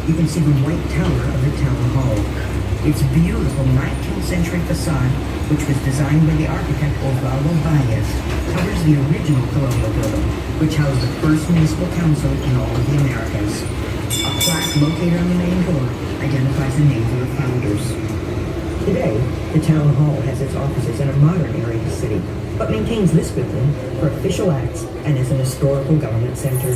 you can see the white tower of the town hall. Its beautiful 19th century facade, which was designed by the architect Osvaldo Valles, covers the original colonial building, which housed the first municipal council in all of the Americas. A plaque located on the main door identifies the names of the founders. Today, the town hall has its offices in a modern area of the city, but maintains this building for official acts and as an historical government center.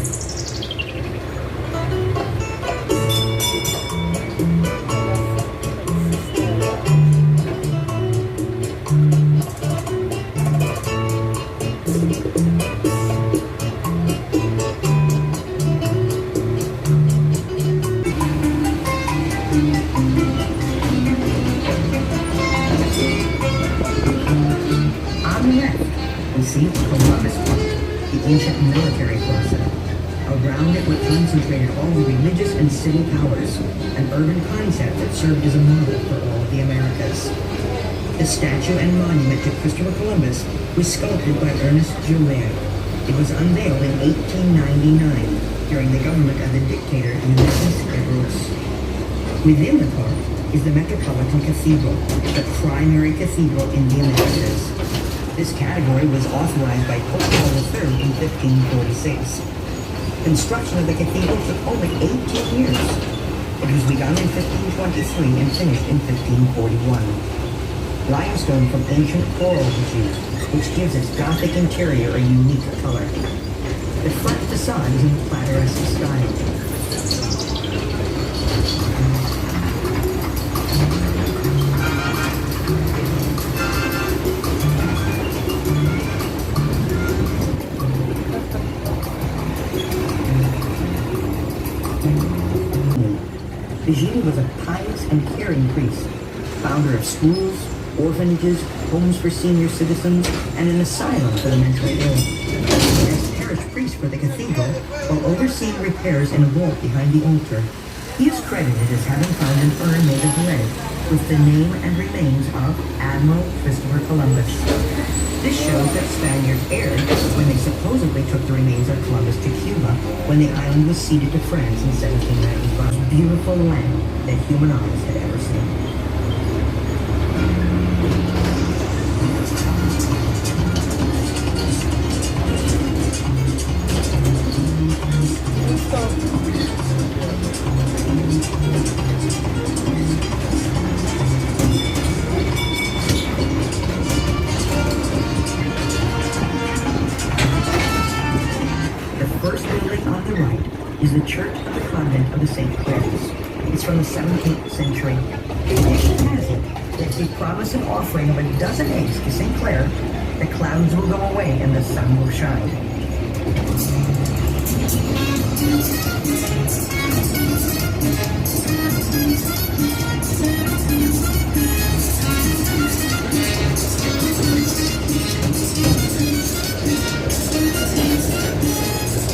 See Columbus Park, the ancient military plaza. Around it were concentrated all the religious and civil powers, an urban concept that served as a model for all of the Americas. The statue and monument to Christopher Columbus was sculpted by Ernest Julien. It was unveiled in 1899 during the government of the dictator Ulysses Everett. Within the park is the Metropolitan Cathedral, the primary cathedral in the Americas. This category was authorized by Pope Paul III in 1546. Construction of the cathedral took only 18 years. It was begun in 1523 and finished in 1541. Limestone from ancient coral was used, which gives its Gothic interior a unique color. The front facade is in the plateresque style. Vigili was a pious and caring priest, founder of schools, orphanages, homes for senior citizens, and an asylum for the mentally ill. As parish priest for the cathedral, while overseeing repairs in a vault behind the altar, he is credited as having found an urn made of lead with the name and remains of Admiral Christopher Columbus. This shows that Spaniards erred when they supposedly took the remains of Columbus to Cuba when the island was ceded to France in 1795. Beautiful land that human eyes had ever seen. Is the Church of the Convent of the St. Clares. It's from the 17th century. Tradition has it that if we promise an offering of a dozen eggs to St. Clare, the clouds will go away and the sun will shine.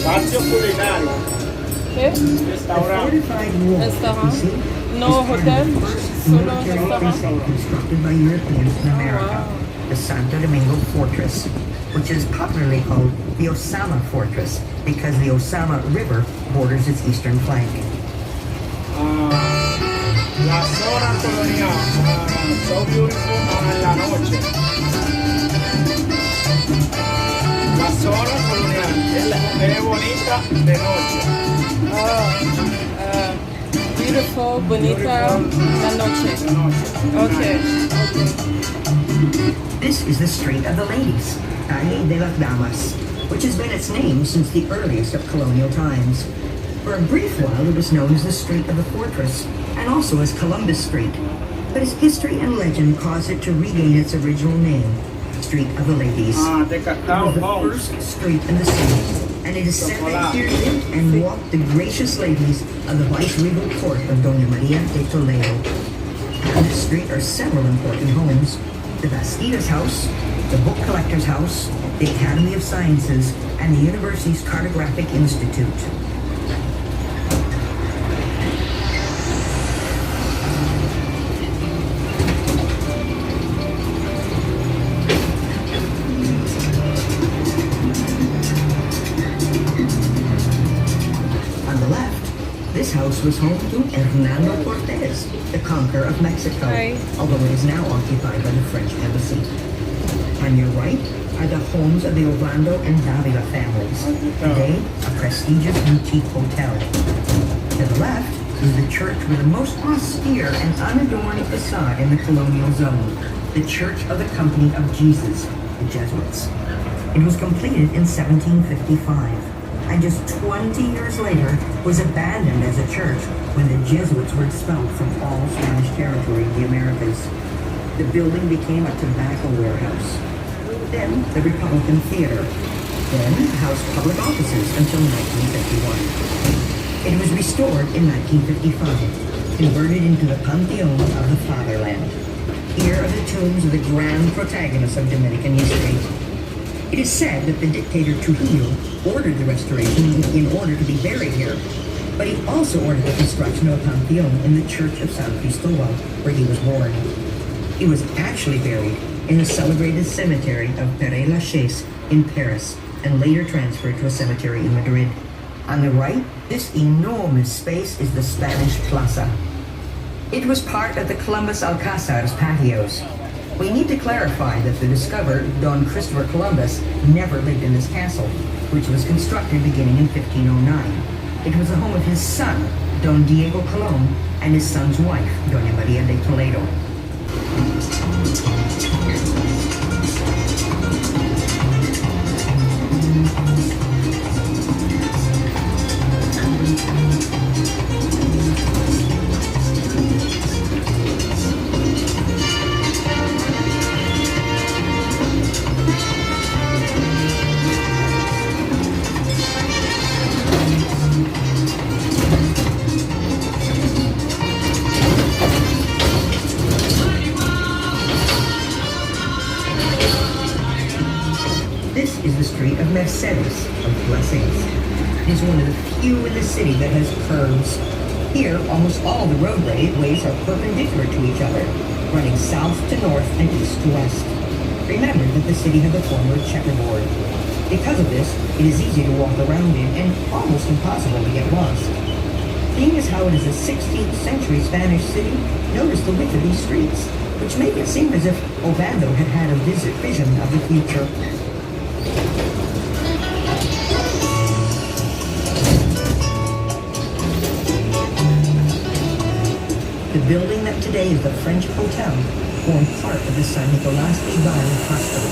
Santo Domingo. Restaurant? No hotel, solo restaurant. Constructed by Europeans in America, the Santo Domingo Fortress, which is popularly called the Osama Fortress because the Osama River borders its eastern flank. La Zona Colonial, so beautiful en la noche. La Zona Colonial, es bonita de noche. Beautiful, bonita, la noche. Okay. This is the Street of the Ladies, Calle de las Damas, which has been its name since the earliest of colonial times. For a brief while, it was known as the Street of the Fortress, and also as Columbus Street. But its history and legend caused it to regain its original name, Street of the Ladies. It was the first street in the city, and it is said that here lived and walked the gracious ladies of the vice-regal court of Doña Maria de Toledo. On this street are several important homes: the Bastidas House, the Book Collector's House, the Academy of Sciences, and the university's Cartographic Institute. This This house was home to Hernando Cortez, the conqueror of Mexico, Hi. although it is now occupied by the French embassy. On your right are the homes of the Ovando and Davila families, today a prestigious boutique hotel. To the left is the church with the most austere and unadorned facade in the colonial zone, the Church of the Company of Jesus, the Jesuits. It was completed in 1755, and just 20 years later was abandoned as a church when the Jesuits were expelled from all Spanish territory in the Americas. The building became a tobacco warehouse, then the Republican Theater, then housed public offices until 1951. It was restored in 1955, converted into the Pantheon of the Fatherland. Here are the tombs of the grand protagonists of Dominican history. It is said that the dictator Trujillo ordered the restoration in order to be buried here, but he also ordered the construction of a pantheon in the church of San Cristobal, where he was born. He was actually buried in the celebrated cemetery of Père Lachaise in Paris, and later transferred to a cemetery in Madrid. On the right, this enormous space is the Spanish Plaza. It was part of the Columbus Alcázar's patios. We need to clarify that the discoverer, Don Christopher Columbus, never lived in this castle, which was constructed beginning in 1509. It was the home of his son, Don Diego Colon, and his son's wife, Doña María de Toledo. This is the street of Mercedes, of Blessings. It is one of the few in the city that has curves. Here, almost all the roadways are perpendicular to each other, running south to north and east to west. Remember that the city has a form of checkerboard. Because of this, it is easy to walk around in and almost impossible to get lost. Seeing as how it is a 16th century Spanish city, notice the width of these streets, which make it seem as if Ovando had had a vision of the future. The building that today is the French Hotel formed part of the San Nicolas de Bari Hospital,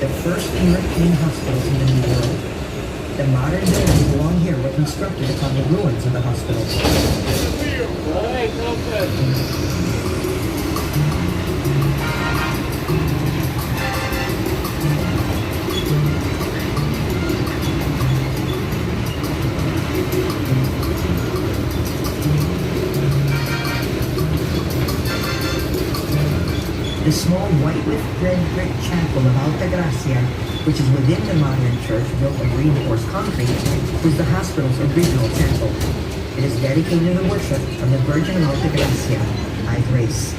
the first European hospital in the New World. The modern buildings along here were constructed upon the ruins of the hospital. The small white with red brick chapel of Alta Gracia, which is within the modern church built of reinforced concrete, was the hospital's original chapel. It is dedicated to the worship of the Virgin of Alta Gracia, I Grace.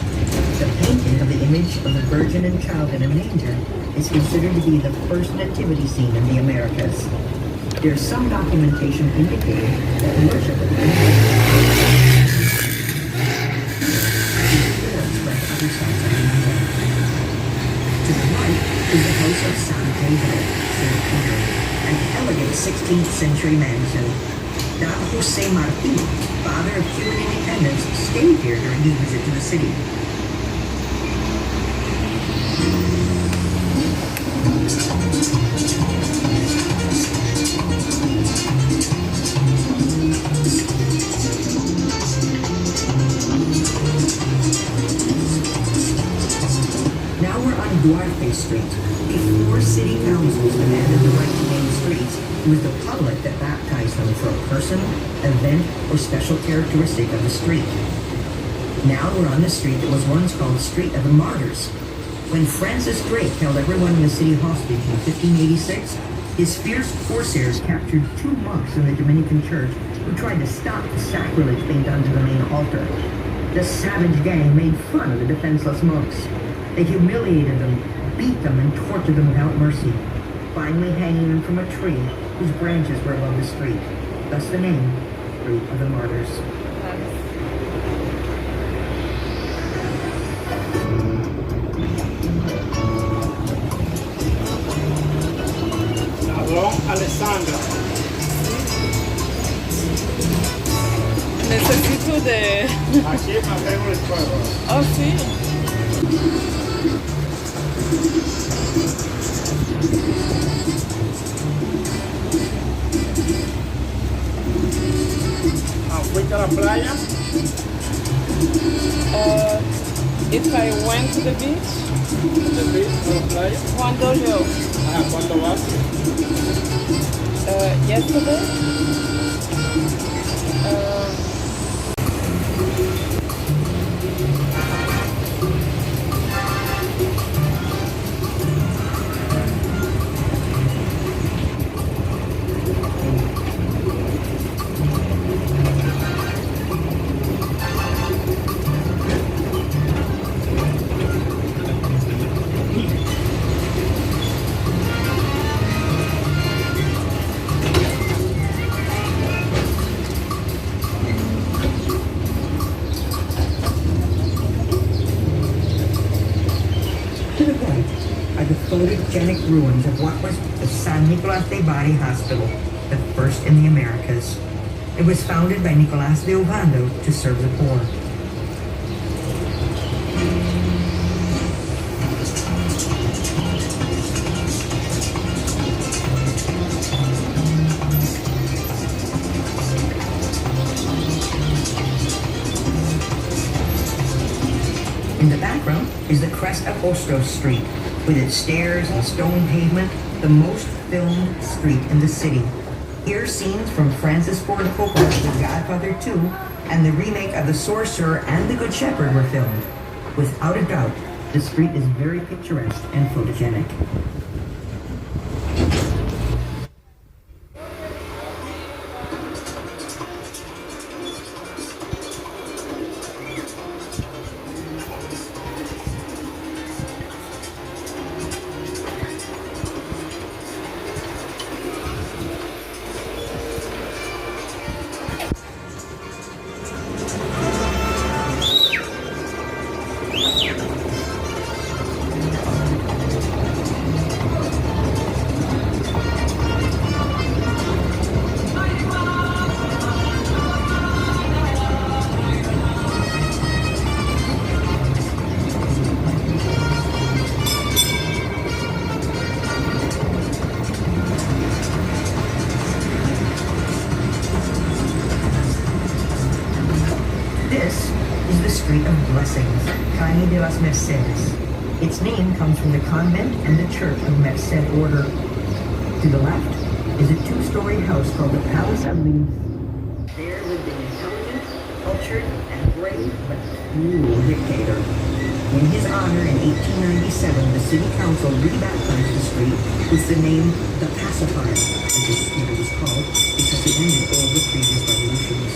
The painting of the image of the Virgin and Child in a manger is considered to be the first nativity scene in the Americas. There is some documentation indicating that worship of the to the right is the house of San Pedro, St. Peter, an elegant 16th century mansion. Don Jose Marti, father of Cuban independence, stayed here during his visit to the city. Now we're on Duarte Street. Before city councils demanded the right to name streets, it was the public that baptized them for a person, event, or special characteristic of the street. Now we're on the street that was once called Street of the Martyrs. When Francis Drake held everyone in the city hostage in 1586, his fierce corsairs captured 2 monks in the Dominican church who tried to stop the sacrilege being done to the main altar. The savage gang made fun of the defenseless monks. They humiliated them, beat them, and tortured them without mercy, finally hanging them from a tree whose branches were above the street. Thus the name, Street of the Martyrs. Don Alessandra. Necesito de... Aquí mantengo el fuego. Oh, sí. ¿Fuiste a la playa? If I went to the beach, ¿De a la playa? cuando yo? ¿Cuándo vas? Yesterday. To the right are the photogenic ruins of what was the San Nicolas de Bari Hospital, the first in the Americas. It was founded by Nicolas de Ovando to serve the poor. In the background is the crest of Ostos Street, with its stairs and stone pavement, the most filmed street in the city. Here scenes from Francis Ford Coppola's The Godfather 2 and the remake of The Sorcerer and The Good Shepherd were filmed. Without a doubt, the street is very picturesque and photogenic. This is the Street of Blessings, Calle de las Mercedes. Its name comes from the convent and the church of Merced Order. To the left is a two-story house called the Palace of Leeds. There lived an intelligent, cultured, and brave but cruel dictator. In his honor, in 1897, the city council rebaptized the street with the name the Pacifier, as the street was called because it ended all the previous revolutions.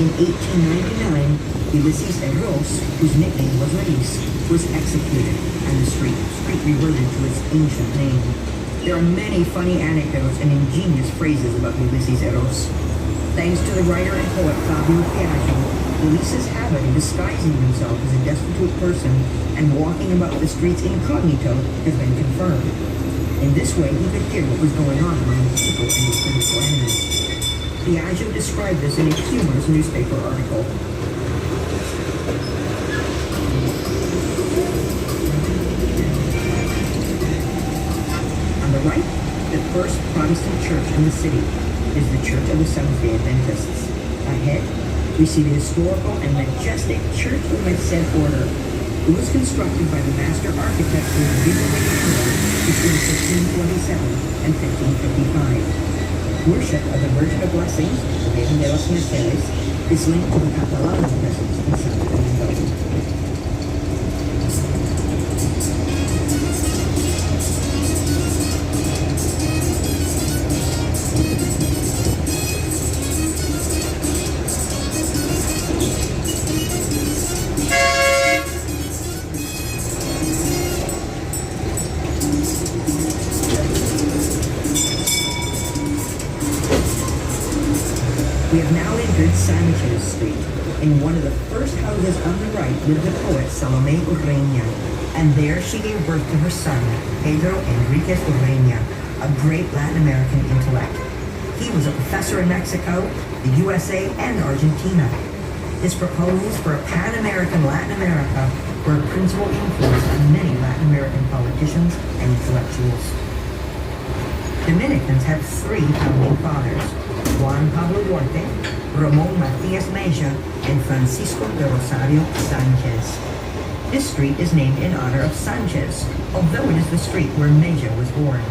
In 1899, Ulysses Eros, whose nickname was Luis, was executed, and the street reverted to its ancient name. There are many funny anecdotes and ingenious phrases about Ulysses Eros. Thanks to the writer and poet Fabio Piaggio, Ulysses' habit of disguising himself as a destitute person and walking about the streets incognito has been confirmed. In this way, he could hear what was going on among the people and his political enemies. Piaggio described this in a humorous newspaper article. On the right, the first Protestant church in the city is the Church of the Seventh-day Adventists. Ahead, we see the historical and majestic Church of Merced Order. It was constructed by the master architect of between 1647 and 1555. Worship of the Virgin of Blessings, the Virgen de las Mercedes, is linked to the Catalan presence in Santo Domingo. We have now entered Sanchez Street. In one of the first houses on the right lived the poet Salome Urreña, and there she gave birth to her son, Pedro Enriquez Urreña, a great Latin American intellect. He was a professor in Mexico, the USA, and Argentina. His proposals for a Pan-American Latin America were a principal influence on many Latin American politicians and intellectuals. Dominicans have three founding fathers: Juan Pablo Duarte, Ramon Matias Mejia, and Francisco de Rosario Sanchez. This street is named in honor of Sanchez, although it is the street where Mejia was born.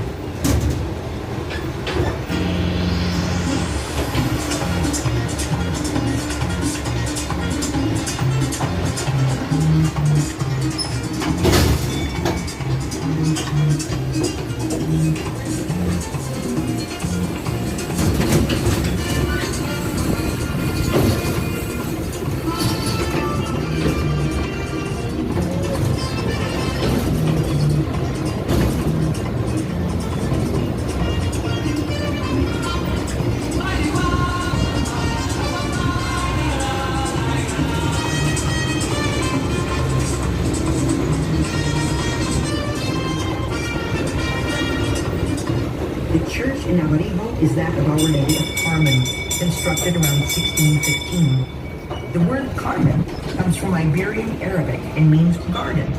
Is that of Our Lady of Carmen, constructed around 1615. The word Carmen comes from Iberian Arabic and means garden.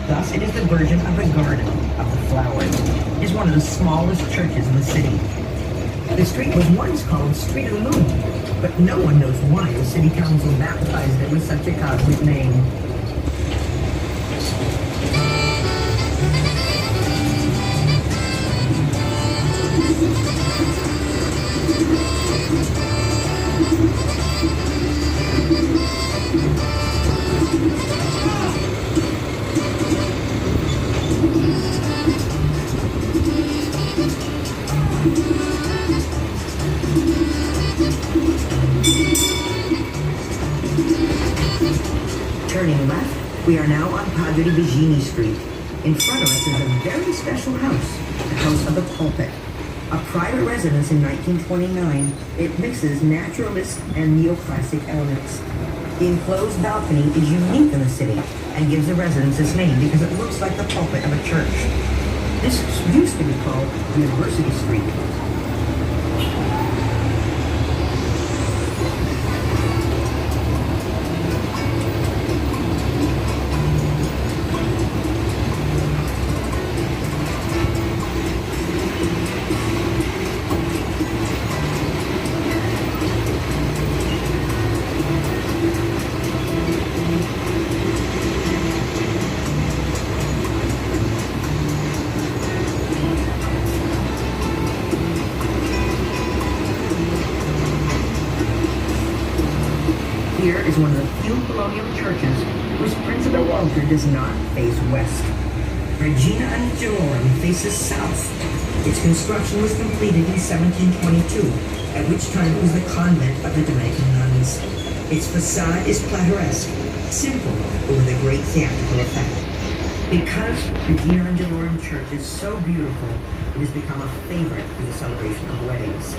Thus, it is the Virgin of the Garden of the Flowers. It is one of the smallest churches in the city. The street was once called Street of the Moon, but no one knows why the city council baptized it with such a cosmic name. Turning left, we are now on Padre Bigini Street. In front of us is a very special house, the House of the Pulpit. A private residence in 1929, it mixes naturalist and neoclassic elements. The enclosed balcony is unique in the city and gives the residence its name because it looks like the pulpit of a church. This used to be called University Street. Here is one of the few colonial churches whose principal altar does not face west. Regina Angelorum faces south. Its construction was completed in 1722, at which time it was the convent of the Dominican nuns. Its facade is plateresque, simple, but with a great theatrical effect. Because Regina Angelorum Church is so beautiful, it has become a favorite for the celebration of weddings.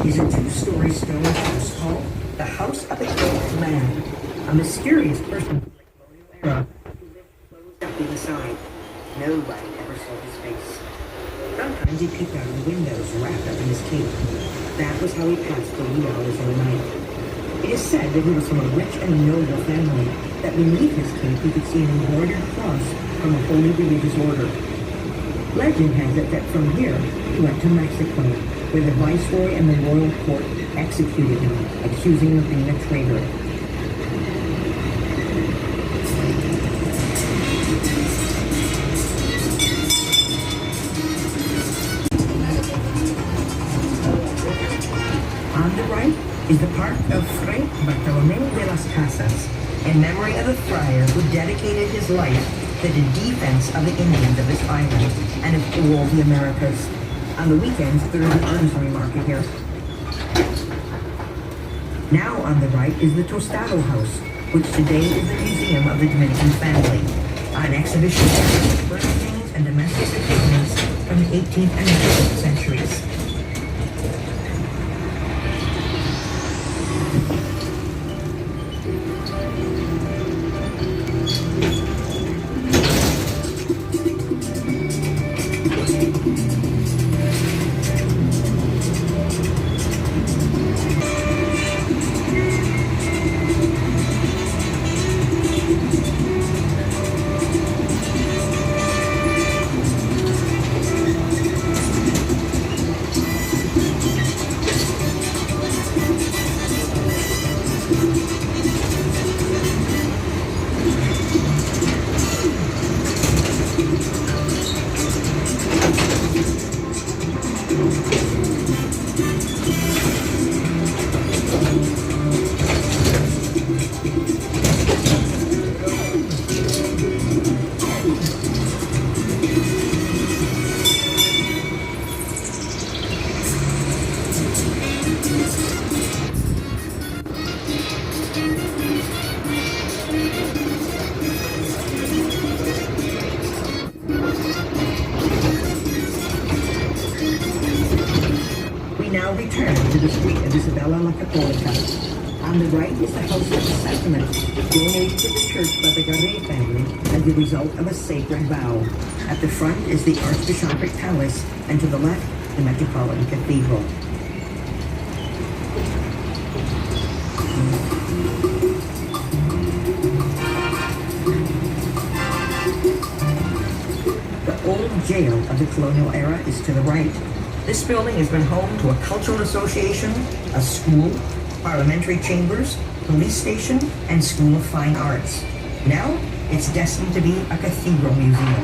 Is a two-story stone house called the House of the Old Man. A mysterious person from the colonial era who lived closed up inside. Nobody ever saw his face. Sometimes he peeked out of the windows wrapped up in his cape. That was how he passed the wee hours of the night. It is said that he was from a rich and noble family, that beneath his cape he could see an embroidered cross from a holy religious order. Legend has it that from here he went to Mexico, where the viceroy and the royal court executed him, accusing him of being a traitor. On the right is the park of Fray Bartolomé de las Casas, in memory of the friar who dedicated his life to the defense of the Indians of this island and of all the Americas. On the weekends, there is an artillery market here. Now on the right is the Tostado House, which today is the Museum of the Dominican Family, an exhibition of furnishings and domestic equipments from the 18th and 19th centuries. to the street of Isabella La Católica. On the right is the House of the Sacrament, donated to the church by the Garay family as the result of a sacred vow. At the front is the Archbishopric Palace, and to the left, the Metropolitan Cathedral. The old jail of the colonial era is to the right. This building has been home to a cultural association, a school, parliamentary chambers, police station, and School of Fine Arts. Now, it's destined to be a cathedral museum.